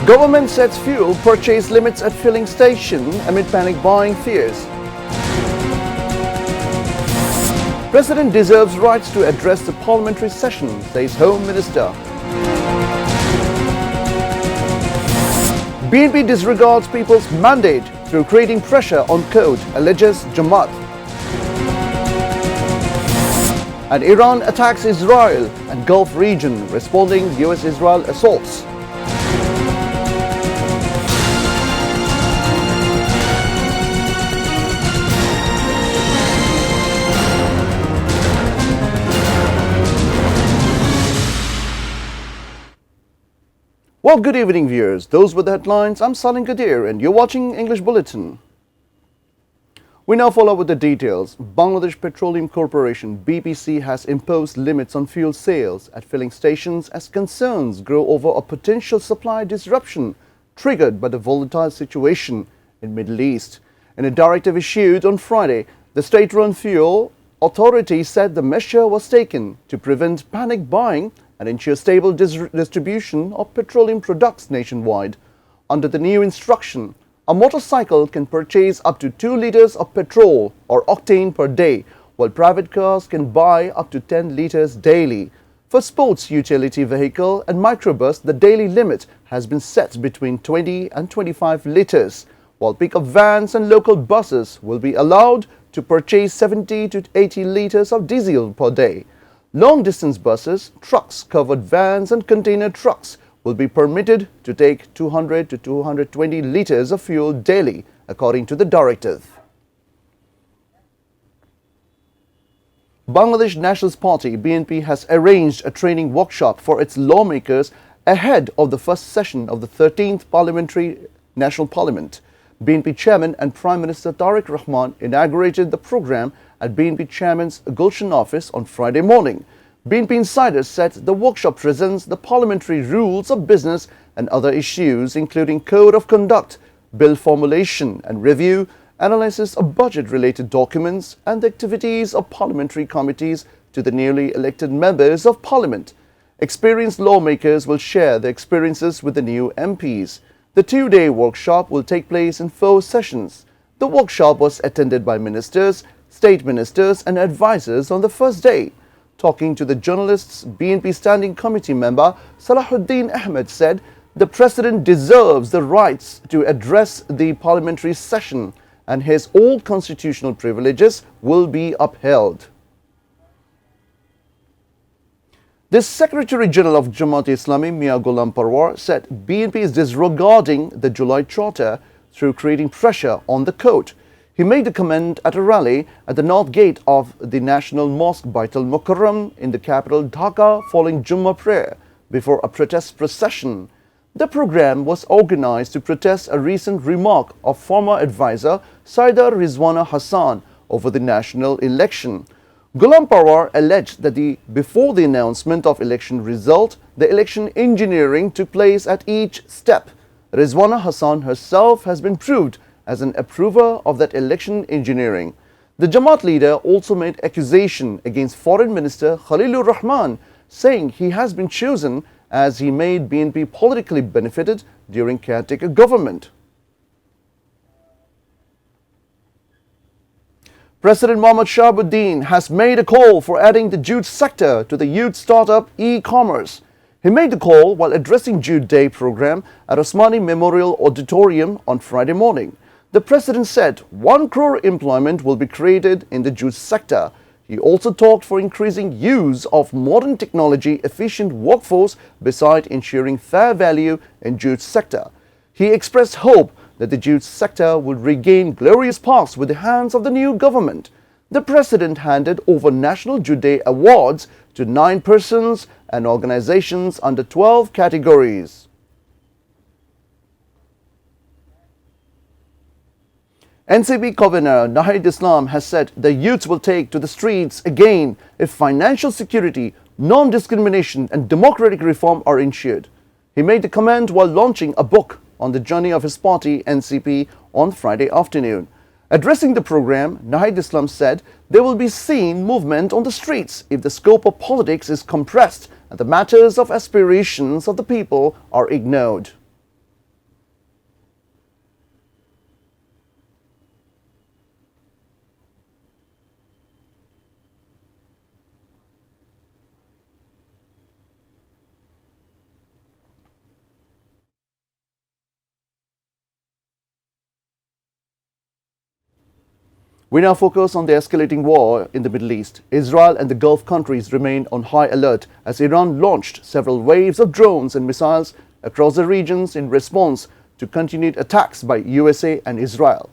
Government sets fuel purchase limits at filling station amid panic buying fears. President deserves rights to address the parliamentary session, says Home Minister. BNP disregards people's mandate through creating pressure on code, alleges Jamaat. And Iran attacks Israel and Gulf region, responding US-Israel assaults. Well, good evening, viewers. Those were the headlines. I'm Salim Qadir and you're watching English Bulletin. We now follow with the details. Bangladesh Petroleum Corporation (BPC) has imposed limits on fuel sales at filling stations as concerns grow over a potential supply disruption triggered by the volatile situation in Middle East. In a directive issued on Friday, the state-run fuel authority said the measure was taken to prevent panic buying and ensure stable distribution of petroleum products nationwide. Under the new instruction, a motorcycle can purchase up to 2 liters of petrol or octane per day, while private cars can buy up to 10 liters daily. For sports utility vehicle and microbus, the daily limit has been set between 20 and 25 liters, while pickup vans and local buses will be allowed to purchase 70 to 80 liters of diesel per day. Long-distance buses, trucks, covered vans and container trucks will be permitted to take 200 to 220 liters of fuel daily, according to the directive. Bangladesh Nationalist Party (BNP) has arranged a training workshop for its lawmakers ahead of the first session of the 13th Parliamentary National Parliament. BNP Chairman and Prime Minister Tariq Rahman inaugurated the program at BNP Chairman's Gulshan office on Friday morning. BNP insiders said the workshop presents the parliamentary rules of business and other issues including code of conduct, bill formulation and review, analysis of budget-related documents and the activities of parliamentary committees to the newly elected members of parliament. Experienced lawmakers will share their experiences with the new MPs. The 2-day workshop will take place in 4 sessions. The workshop was attended by ministers, state ministers and advisors on the first day. Talking to the journalists, BNP Standing Committee member Salahuddin Ahmed said the president deserves the rights to address the parliamentary session and his all constitutional privileges will be upheld. The Secretary General of Jamaat Islami, Mia Ghulam Parwar, said BNP is disregarding the July Charter through creating pressure on the court. He made the comment at a rally at the north gate of the National Mosque Baitul Mukarram in the capital Dhaka following Jummah prayer before a protest procession. The program was organized to protest a recent remark of former advisor Saida Rizwana Hassan over the national election. Ghulam Parwar alleged that before the announcement of election result, the election engineering took place at each step. Rizwana Hassan herself has been proved as an approver of that election engineering. The Jamaat leader also made accusation against Foreign Minister Khalilur Rahman, saying he has been chosen as he made BNP politically benefited during caretaker government. President Mohammad Shahabuddin has made a call for adding the jute sector to the youth startup e-commerce. He made the call while addressing Jute Day program at Osmani Memorial Auditorium on Friday morning. The president said 1 crore employment will be created in the jute sector. He also talked for increasing use of modern technology efficient workforce beside ensuring fair value in jute sector. He expressed hope that the jute sector would regain glorious paths with the hands of the new government. The president handed over National Jute Day awards to 9 persons and organizations under 12 categories. NCP Convener Nahid Islam has said the youths will take to the streets again if financial security, non-discrimination and democratic reform are ensured. He made the comment while launching a book on the journey of his party NCP on Friday afternoon. Addressing the program, Nahid Islam said there will be seen movement on the streets if the scope of politics is compressed and the matters of aspirations of the people are ignored. We now focus on the escalating war in the Middle East. Israel and the Gulf countries remain on high alert as Iran launched several waves of drones and missiles across the regions in response to continued attacks by USA and Israel.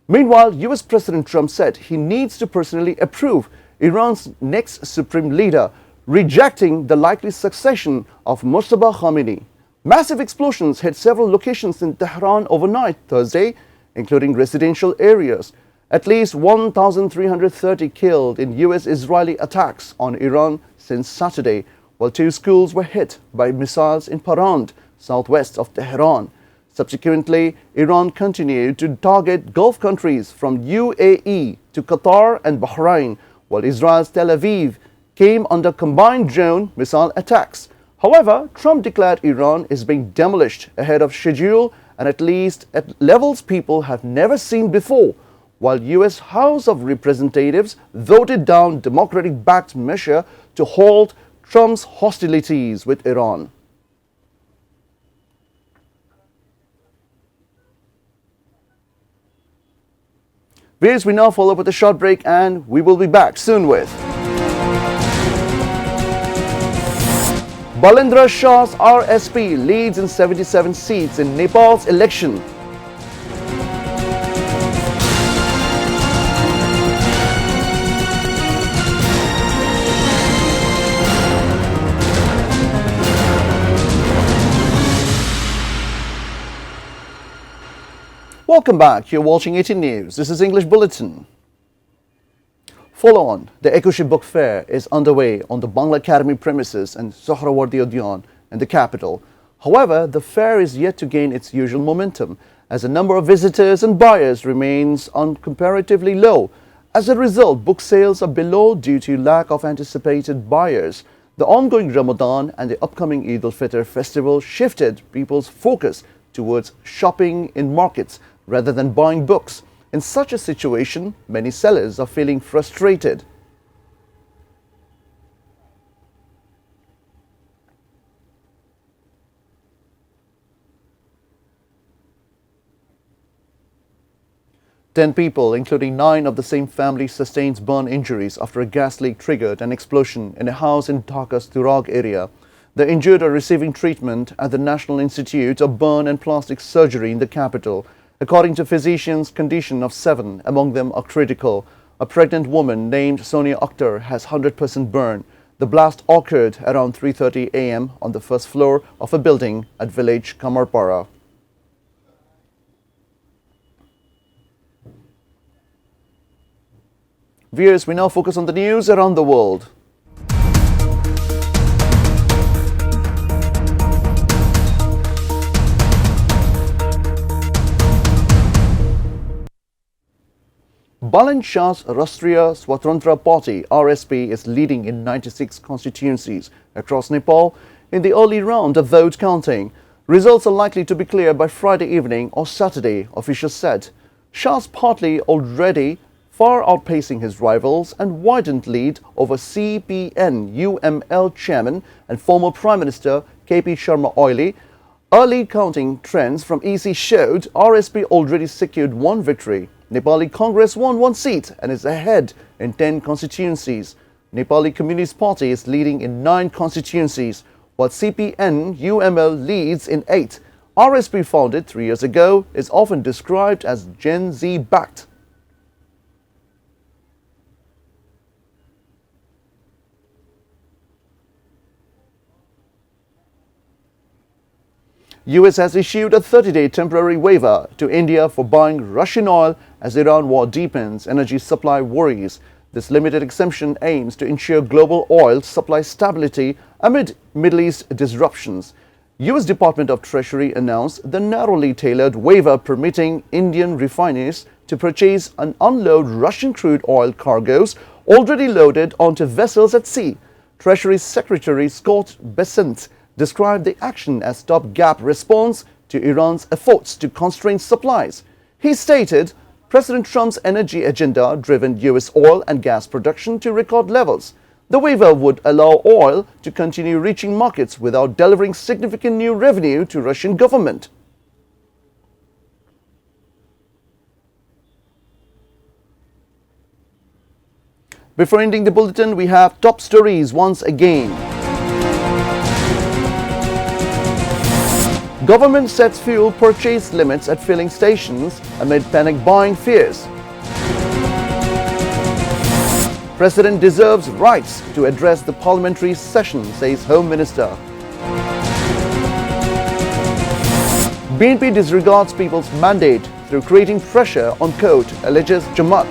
Meanwhile, US President Trump said he needs to personally approve Iran's next supreme leader, rejecting the likely succession of Mossadegh Khamenei. Massive explosions hit several locations in Tehran overnight Thursday, including residential areas. At least 1,330 killed in US-Israeli attacks on Iran since Saturday, while 2 schools were hit by missiles in Parand, southwest of Tehran. Subsequently, Iran continued to target Gulf countries from UAE to Qatar and Bahrain, while Israel's Tel Aviv came under combined drone missile attacks. However, Trump declared Iran is being demolished ahead of schedule and at least at levels people have never seen before, while US House of Representatives voted down Democratic-backed measure to halt Trump's hostilities with Iran. Viewers, we now follow up with a short break and we will be back soon with Balendra Shah's RSP leads in 77 seats in Nepal's election. Welcome back. You're watching ATN News. This is English Bulletin. Follow on, the Ekushi Book Fair is underway on the Bangla Academy premises and Sohrawardi Udyan in the capital. However, the fair is yet to gain its usual momentum as the number of visitors and buyers remains on comparatively low. As a result, book sales are below due to lack of anticipated buyers. The ongoing Ramadan and the upcoming Eid al-Fitr festival shifted people's focus towards shopping in markets rather than buying books. In such a situation, many sellers are feeling frustrated. Ten people, including 9 of the same family, sustained burn injuries after a gas leak triggered an explosion in a house in Dhaka's Turag area. The injured are receiving treatment at the National Institute of Burn and Plastic Surgery in the capital. According to physicians, condition of 7 among them are critical. A pregnant woman named Sonia Akhtar has 100% burn. The blast occurred around 3:30 a.m. on the first floor of a building at village Kamarpara. Viewers, we now focus on the news around the world. Buland Shah's Rashtriya Swatantra Party (RSP) is leading in 96 constituencies across Nepal in the early round of vote counting. Results are likely to be clear by Friday evening or Saturday, officials said. Shah's party already far outpacing his rivals and widened lead over CPN-UML chairman and former Prime Minister KP Sharma Oily. Early counting trends from EC showed RSP already secured 1 victory. Nepali Congress won 1 seat and is ahead in 10 constituencies. Nepali Communist Party is leading in 9 constituencies, while CPN-UML leads in 8. RSP, founded 3 years ago, is often described as Gen Z-backed. US has issued a 30-day temporary waiver to India for buying Russian oil as Iran war deepens energy supply worries. This limited exemption aims to ensure global oil supply stability amid Middle East disruptions. US Department of Treasury announced the narrowly tailored waiver permitting Indian refineries to purchase and unload Russian crude oil cargoes already loaded onto vessels at sea. Treasury Secretary Scott Bessent described the action as stopgap response to Iran's efforts to constrain supplies. He stated President Trump's energy agenda driven US oil and gas production to record levels. The waiver would allow oil to continue reaching markets without delivering significant new revenue to Russian government. Before ending the bulletin, we have top stories once again. Government sets fuel purchase limits at filling stations amid panic buying fears. President deserves rights to address the parliamentary session, says Home Minister. BNP disregards people's mandate through creating pressure on court, alleges Jamaat.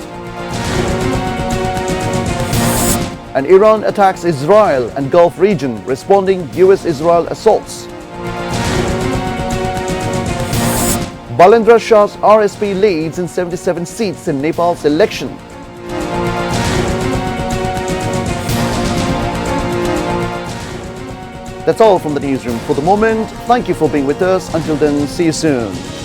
And Iran attacks Israel and Gulf region, responding US-Israel assaults. Balendra Shah's RSP leads in 77 seats in Nepal's election. That's all from the newsroom for the moment. Thank you for being with us. Until then, see you soon.